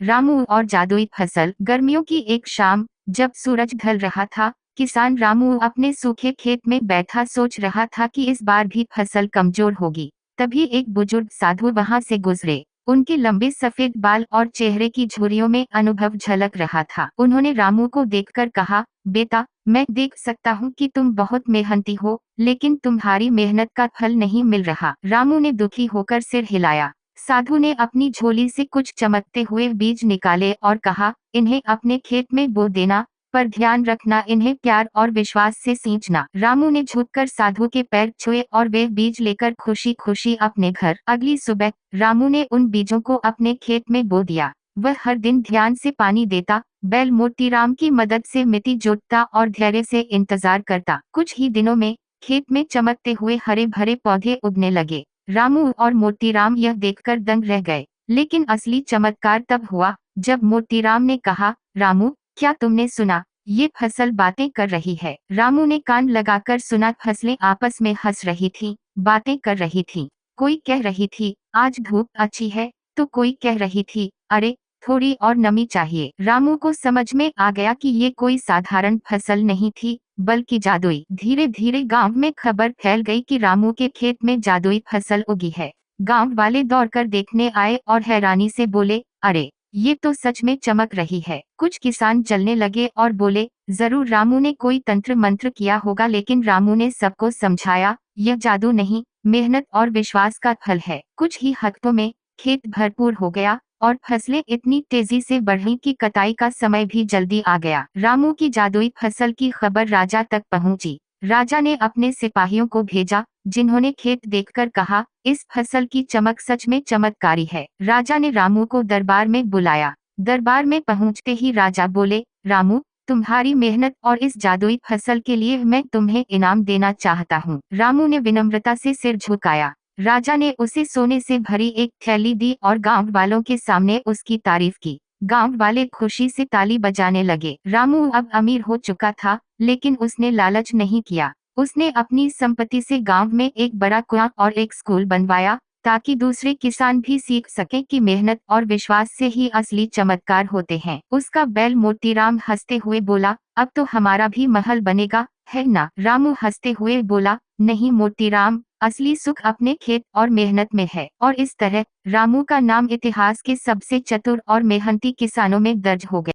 रामू और जादुई फसल। गर्मियों की एक शाम, जब सूरज ढल रहा था, किसान रामू अपने सूखे खेत में बैठा सोच रहा था कि इस बार भी फसल कमजोर होगी। तभी एक बुजुर्ग साधु वहां से गुजरे। उनके लंबे सफेद बाल और चेहरे की झुर्रियों में अनुभव झलक रहा था। उन्होंने रामू को देखकर कहा, बेटा, मैं देख सकता हूँ कि तुम बहुत मेहनती हो, लेकिन तुम्हारी मेहनत का फल नहीं मिल रहा। रामू ने दुखी होकर सिर हिलाया। साधु ने अपनी झोली से कुछ चमकते हुए बीज निकाले और कहा, इन्हें अपने खेत में बो देना, पर ध्यान रखना इन्हें प्यार और विश्वास से सींचना। रामू ने झुककर साधु के पैर छुए और वे बीज लेकर खुशी खुशी अपने घर। अगली सुबह रामू ने उन बीजों को अपने खेत में बो दिया। वह हर दिन ध्यान से पानी देता, बैल मोतीराम की मदद से मिट्टी जोतता और धैर्य से इंतजार करता। कुछ ही दिनों में खेत में चमकते हुए हरे भरे पौधे उगने लगे। रामू और मोतीराम यह देखकर दंग रह गए। लेकिन असली चमत्कार तब हुआ जब मोतीराम ने कहा, रामू, क्या तुमने सुना? ये फसल बातें कर रही है। रामू ने कान लगाकर सुना। फसलें आपस में हंस रही थीं, बातें कर रही थीं। कोई कह रही थी, आज धूप अच्छी है, तो कोई कह रही थी, अरे, थोड़ी और नमी चाहिए। रामू को समझ में आ गया कि ये कोई साधारण फसल नहीं थी, बल्कि जादुई। धीरे धीरे गांव में खबर फैल गई कि रामू के खेत में जादुई फसल उगी है। गांव वाले दौड़कर देखने आए और हैरानी से बोले, अरे, ये तो सच में चमक रही है। कुछ किसान जलने लगे और बोले, जरूर रामू ने कोई तंत्र मंत्र किया होगा। लेकिन रामू ने सबको समझाया, यह जादू नहीं, मेहनत और विश्वास का फल है। कुछ ही हफ्तों में खेत भरपूर हो गया और फसलें इतनी तेजी से बढ़ीं कि कटाई का समय भी जल्दी आ गया। रामू की जादुई फसल की खबर राजा तक पहुंची। राजा ने अपने सिपाहियों को भेजा, जिन्होंने खेत देखकर कहा, इस फसल की चमक सच में चमत्कारी है। राजा ने रामू को दरबार में बुलाया। दरबार में पहुंचते ही राजा बोले, रामू, तुम्हारी मेहनत और इस जादुई फसल के लिए मैं तुम्हें इनाम देना चाहता हूँ। रामू ने विनम्रता से सिर झुकाया। राजा ने उसे सोने से भरी एक थैली दी और गांव वालों के सामने उसकी तारीफ की। गांव वाले खुशी से ताली बजाने लगे। रामू अब अमीर हो चुका था, लेकिन उसने लालच नहीं किया। उसने अपनी संपत्ति से गांव में एक बड़ा कुआं और एक स्कूल बनवाया, ताकि दूसरे किसान भी सीख सकें कि मेहनत और विश्वास से ही असली चमत्कार होते हैं। उसका बैल मोतीराम हंसते हुए बोला, अब तो हमारा भी महल बनेगा, है ना? रामू हंसते हुए बोला, नहीं मोतीराम, असली सुख अपने खेत और मेहनत में है। और इस तरह रामू का नाम इतिहास के सबसे चतुर और मेहनती किसानों में दर्ज हो गया।